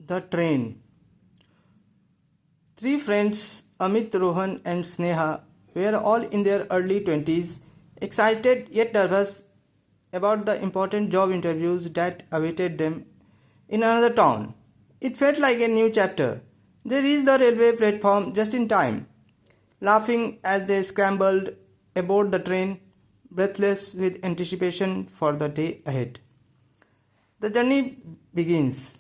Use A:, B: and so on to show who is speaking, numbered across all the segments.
A: The train. Three friends, Amit, Rohan, and Sneha, were all in their early 20s, excited yet nervous about the important job interviews that awaited them in another town. It felt like a new chapter. They reached the railway platform just in time, laughing as they scrambled aboard the train, breathless with anticipation for the day ahead. The journey begins.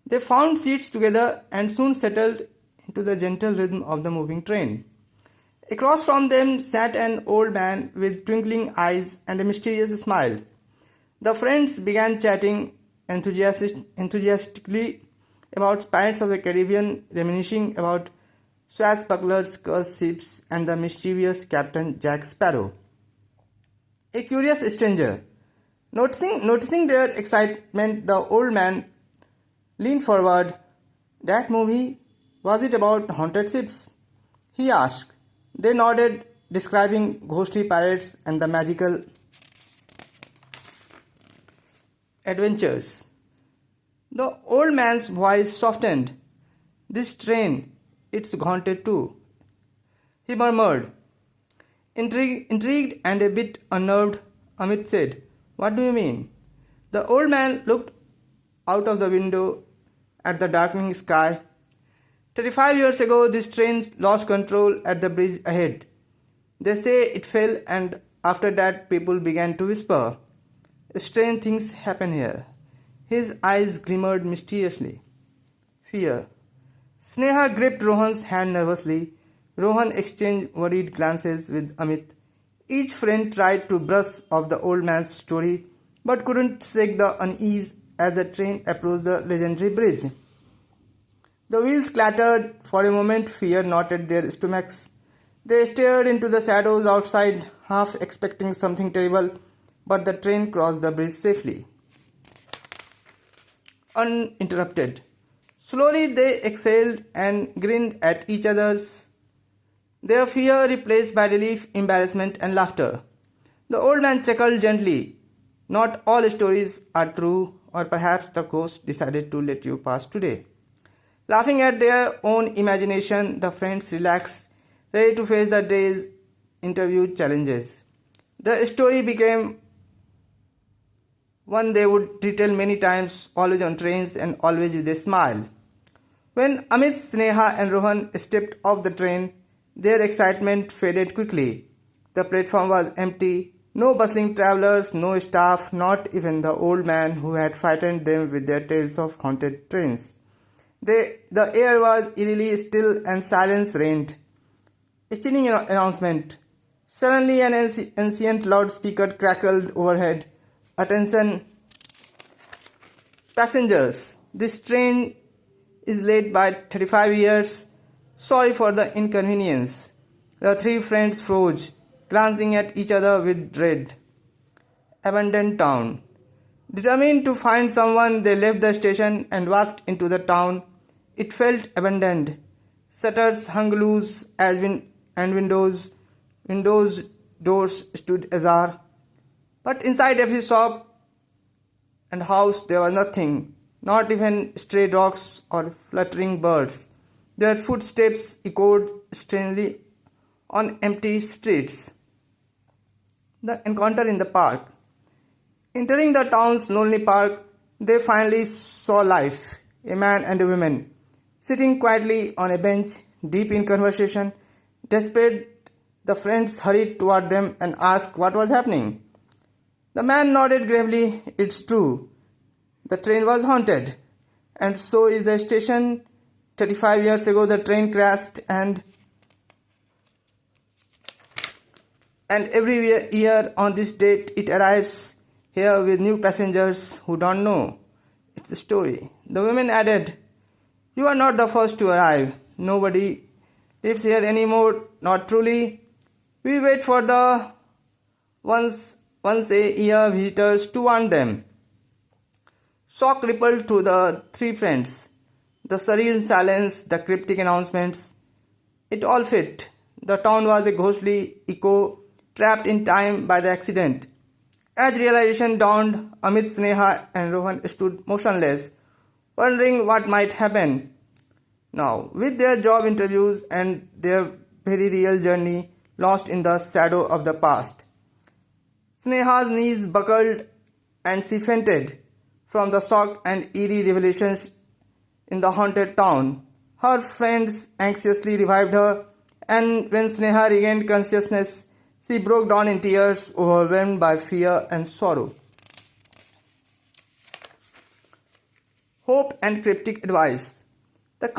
A: They found seats together and soon settled into the gentle rhythm of the moving train. Across from them sat an old man with twinkling eyes and a mysterious smile. The friends began chatting enthusiastically about pirates of the Caribbean, reminiscing about swashbucklers, cursed ships, and the mischievous Captain Jack Sparrow. A curious stranger. Noticing their excitement, the old man leaned forward. That movie, was it about haunted ships? He asked. They nodded, describing ghostly pirates and the magical adventures. The old man's voice softened. This train, it's haunted too, he murmured. Intrigued and a bit unnerved, Amit said, What do you mean? The old man looked out of the window at the darkening sky. 35 years ago, this train lost control at the bridge ahead. They say it fell, and after that, people began to whisper. Strange things happen here. His eyes glimmered mysteriously. Fear. Sneha gripped Rohan's hand nervously. Rohan exchanged worried glances with Amit. Each friend tried to brush off the old man's story, but couldn't shake the unease as the train approached the legendary bridge. The wheels clattered. For a moment, fear knotted their stomachs. They stared into the shadows outside, half expecting something terrible, but the train crossed the bridge safely, uninterrupted. Slowly they exhaled and grinned at each other's, their fear replaced by relief, embarrassment, and laughter. The old man chuckled gently. Not all stories are true, or perhaps the ghost decided to let you pass today. Laughing at their own imagination, the friends relaxed, ready to face the day's interview challenges. The story became one they would retell many times, always on trains and always with a smile. When Amit, Sneha, and Rohan stepped off the train, their excitement faded quickly. The platform was empty. No bustling travelers, no staff, not even the old man who had frightened them with their tales of haunted trains. The air was eerily still and silence reigned. A chilling announcement. Suddenly an ancient loudspeaker crackled overhead. Attention, passengers. This train is late by 35 years. Sorry for the inconvenience. The three friends froze, glancing at each other with dread. Abandoned town. Determined to find someone, they left the station and walked into the town. It felt abandoned. Shutters hung loose and windows doors stood ajar. But inside every shop and house there was nothing, not even stray dogs or fluttering birds. Their footsteps echoed strangely on empty streets. The encounter in the park. Entering the town's lonely park, they finally saw life. A man and a woman, sitting quietly on a bench, deep in conversation. Desperate, the friends hurried toward them and asked what was happening. The man nodded gravely. It's true. The train was haunted. And so is the station. 35 years ago the train crashed and every year on this date it arrives here with new passengers who don't know its story. The woman added, You are not the first to arrive. Nobody lives here anymore, not truly. We wait for the once a year visitors to warn them. Shock rippled through the three friends. The surreal silence, the cryptic announcements, it all fit. The town was a ghostly echo, trapped in time by the accident. As realization dawned, Amit, Sneha, and Rohan stood motionless, wondering what might happen. Now, with their job interviews and their very real journey lost in the shadow of the past, Sneha's knees buckled and she fainted from the shock and eerie revelations in the haunted town. Her friends anxiously revived her, and when Sneha regained consciousness, she broke down in tears, overwhelmed by fear and sorrow. Hope and cryptic advice. The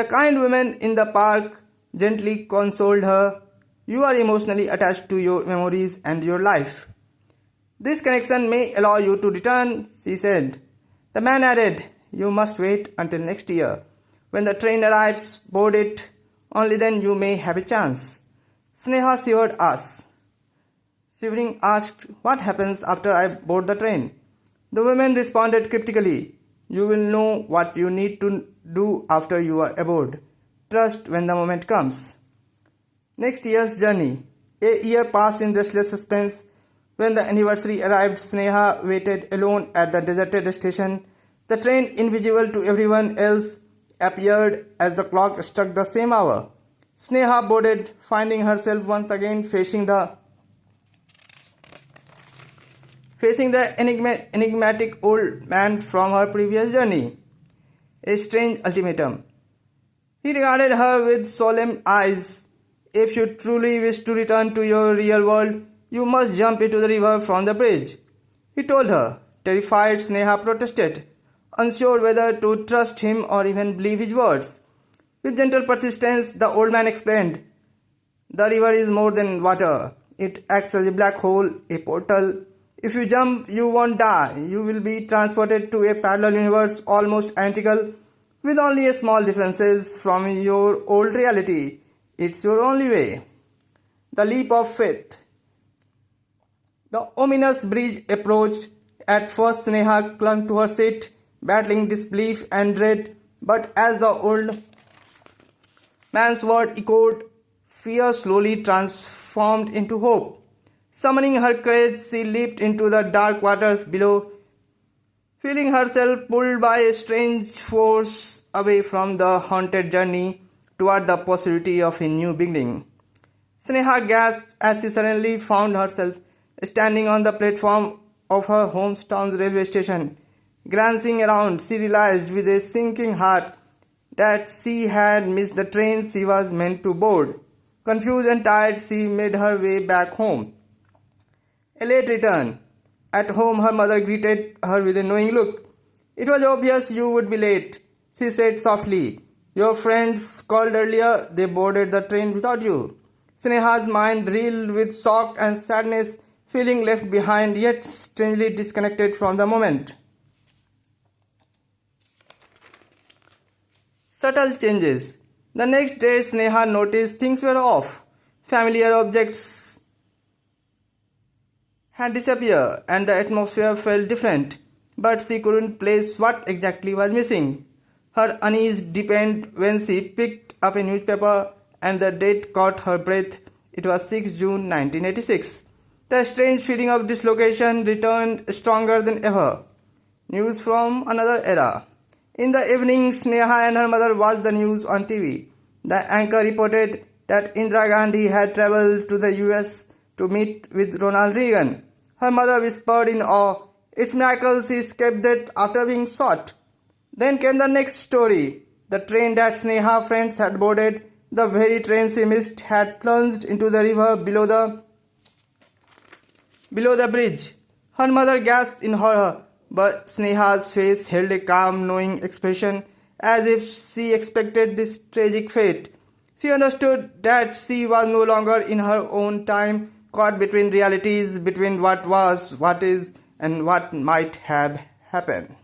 A: kind woman in the park gently consoled her. You are emotionally attached to your memories and your life. This connection may allow you to return, she said. The man added, you must wait until next year. When the train arrives, board it. Only then you may have a chance. Sneha shivered us. Shivering asked, what happens after I board the train? The woman responded cryptically, you will know what you need to do after you are aboard. Trust when the moment comes. Next year's journey. A year passed in restless suspense. When the anniversary arrived, Sneha waited alone at the deserted station. The train, invisible to everyone else, appeared as the clock struck the same hour. Sneha boarded, finding herself once again facing the enigmatic old man from her previous journey. A strange ultimatum. He regarded her with solemn eyes. If you truly wish to return to your real world, you must jump into the river from the bridge. He told her. Terrified, Sneha protested, unsure whether to trust him or even believe his words. With gentle persistence, the old man explained, the river is more than water. It acts as a black hole, a portal. If you jump, you won't die. You will be transported to a parallel universe almost identical, with only a small differences from your old reality. It's your only way. The leap of faith. The ominous bridge approached. At first, Sneha clung to her seat, battling disbelief and dread. But as the old man's word echoed, fear slowly transformed into hope. Summoning her courage, she leaped into the dark waters below, feeling herself pulled by a strange force away from the haunted journey toward the possibility of a new beginning. Sneha gasped as she suddenly found herself standing on the platform of her hometown's railway station. Glancing around, she realized with a sinking heart that she had missed the train she was meant to board. Confused and tired, she made her way back home. A late return. At home, her mother greeted her with a knowing look. It was obvious you would be late, she said softly. Your friends called earlier, they boarded the train without you. Sneha's mind reeled with shock and sadness, feeling left behind yet strangely disconnected from the moment. Subtle changes. The next day, Sneha noticed things were off. Familiar objects had disappeared and the atmosphere felt different, but she couldn't place what exactly was missing. Her unease deepened when she picked up a newspaper and the date caught her breath. It was 6 June 1986. The strange feeling of dislocation returned stronger than ever. News from another era. In the evening, Sneha and her mother watched the news on TV. The anchor reported that Indira Gandhi had traveled to the US to meet with Ronald Reagan. Her mother whispered in awe, it's miracle she escaped death after being shot. Then came the next story. The train that Sneha's friends had boarded, the very train she missed, had plunged into the river below the bridge. Her mother gasped in horror, but Sneha's face held a calm, knowing expression, as if she expected this tragic fate. She understood that she was no longer in her own time, caught between realities, between what was, what is, and what might have happened.